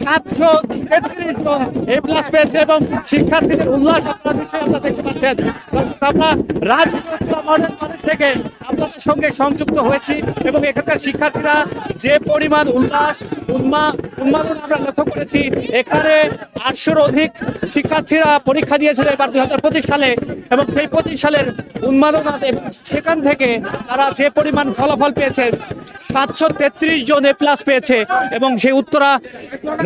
733 জন A+ পেয়েছে এবং শিক্ষার্থীদের উল্লাস আপনারা নিশ্চয়ই আপনারা দেখতে পাচ্ছেন। আমরা রাজুগুত্রা মডেল কলেজ থেকে আপনাদের সঙ্গে সংযুক্ত হয়েছি এবং এখানকার শিক্ষার্থীরা যে পরিমাণ উল্লাস উন্মাদন আমরা লক্ষ্য করেছি। এখানে 800-র অধিক শিক্ষার্থীরা পরীক্ষা দিয়েছিল এবার 2025 সালে এবং সেই 25 সালের উন্মাদনা সেখান থেকে তারা যে পরিমাণ ফলাফল পেয়েছে 733 জন A+ পেয়েছে এবং সেই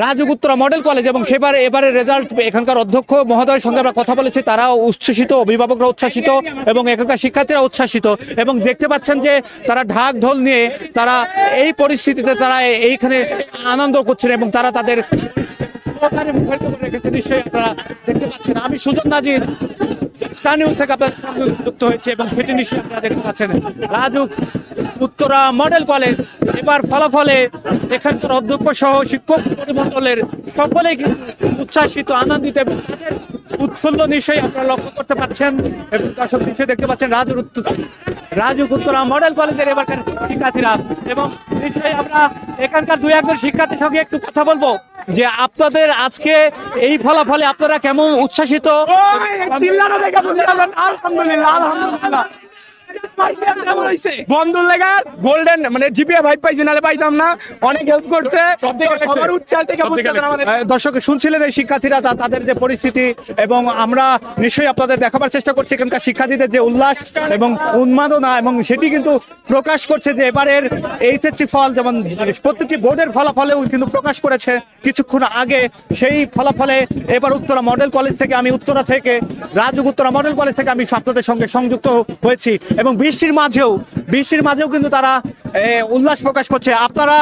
রাজুগুত্রা মডেল কলেজ এবং এবারে রেজাল্ট এখানকার অধ্যক্ষ মহোদয়ের সঙ্গে আমরা কথা বলেছি, তারাও উচ্ছ্বসিত, অভিভাবকরা উচ্ছ্বসিত এবং এখানকার শিক্ষার্থীরা উচ্ছ্বসিত এবং দেখতে পাচ্ছেন যে তারা ঢাক ঢোল নিয়ে তারা এই পরিস্থিতিতে তারা এইখানে আনন্দ করছেন এবং তারা তাদের মুখরিত করে রেখেছে। নিশ্চয়ই আপনারা দেখতে পাচ্ছেন। আমি সুজন নাজির, স্টার নিউজ থেকে আপনাদের সঙ্গে যুক্ত হয়েছে এবং সেটি নিশ্চয়ই আপনারা দেখতে পাচ্ছেন। রাজুগুত্রা মডেল কলেজ এবার ফলাফলে এখানকার অধ্যক্ষ সহ শিক্ষক পরিমণ্ডলের সকলেই কিন্তু উচ্ছ্বাসিত, আনন্দিত এবং তাদের উৎফুল্ল নিশ্চয়ই আপনারা লক্ষ্য করতে পারছেন এবং দর্শক নিশ্চয়ই দেখতে পাচ্ছেন রাজুগুত্রা মডেল কলেজের এবারকার শিক্ষার্থীরা এবং নিশ্চয়ই আমরা এখানকার 2-1 শিক্ষার্থীর সঙ্গে একটু কথা বলবো যে আপনাদের আজকে এই ফলাফলে আপনারা কেমন উচ্ছ্বাসিত? আলহামদুলিল্লাহ বন্ধুর লেগা গোল্ডেন মানে জিপিএ 5 পাইছি, নালে পাইতাম না। অনেক হেল্প করছে সবার উচ্ছ্বাস থেকে। দর্শক শুনছিলেন এই শিক্ষার্থীরা তাদের যে পরিস্থিতি এবং আমরা নিশ্চয়ই আপনাদের দেখাবার চেষ্টা করছি এখানকার শিক্ষার্থীদের যে উল্লাস এবং উন্মাদনা এবং সেটি কিন্তু প্রকাশ করছে যে এবারের এইচএসসি ফল যেমন প্রত্যেকটি বোর্ডের ফলাফলেও কিন্তু প্রকাশ করেছে কিছুক্ষণ আগে। সেই ফলাফলে এবার উত্তরা মডেল কলেজ থেকে রাজুগুত্রা মডেল কলেজ থেকে আমি আপনাদের সঙ্গে সংযুক্ত হয়েছি এবং বৃষ্টির মাঝেও কিন্তু তারা উল্লাস প্রকাশ করছে। আপনারা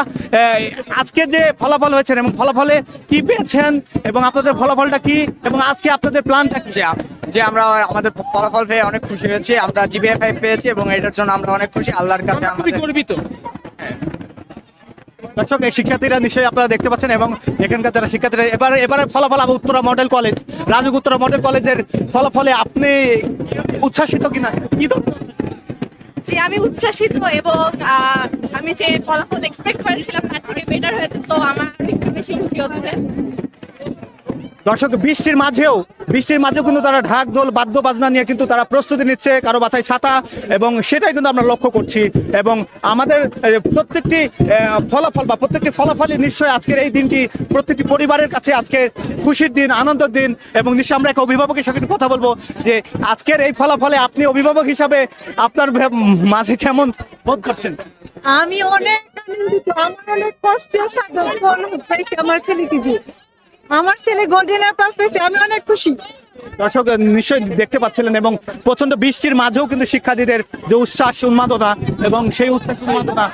আজকে যে ফলাফল হয়েছে এবং ফলাফলে কি পেয়েছেন এবং আপনাদের ফলাফলটা কি এবং আজকে আপনাদের প্ল্যানটা কি? যে আমরা আমাদের ফলাফল পেয়ে অনেক খুশি হয়েছি। আমরা জিপিএ 5 পেয়েছি এবং এটার জন্য আমরা অনেক খুশি, আল্লাহর কাছে আমরা গর্বিত। দর্শক এই শিক্ষার্থীরা নিশ্চয়ই আপনারা দেখতে পাচ্ছেন এবং এখানকার যারা শিক্ষার্থীরা এবারে ফলাফল উত্তরা মডেল কলেজ রাজুগুত্রা মডেল কলেজের ফলাফলে আপনি উচ্ছ্বাসিত কিনা? কি যে আমি উচ্ছ্বাসিত এবং আমি যে ফলাফল এক্সপেক্ট করেছিলাম তার থেকে বেটার হয়েছে, সো আমার একটু বেশি খুশি হচ্ছে। দর্শক বৃষ্টির মাঝেও কিন্তু তারা ঢাক ঢোল বাদ্য বাজনা নিয়ে কিন্তু তারা প্রস্তুতি নিচ্ছে, কারো মাথায় ছাতা এবং সেটাই কিন্তু আমরা লক্ষ্য করছি এবং আমাদের প্রত্যেকটি ফলাফলই নিশ্চয়ই আজকের এই দিনটি প্রত্যেকটি পরিবারের কাছে আজকে খুশির দিন, আনন্দের দিন এবং নিশ্চয়ই আমরা একটা অভিভাবকের সঙ্গে কথা বলবো যে আজকের এই ফলাফলে আপনি অভিভাবক হিসাবে আপনার মাঝে কেমন বোধ করছেন? আমি অনেক আনন্দিত, আমার অনেক কষ্টের সাধন আমার ছেলেকে দিয়ে আমার ছেলে গোল্ডেন A+ পেয়েছে, আমি অনেক খুশি। দর্শক নিশ্চয়ই দেখতে পাচ্ছিলেন এবং প্রচন্ড বৃষ্টির মাঝেও কিন্তু শিক্ষার্থীদের যে উচ্ছ্বাস উন্মাদনা এবং সেই উচ্ছ্বাস উন্মাদনা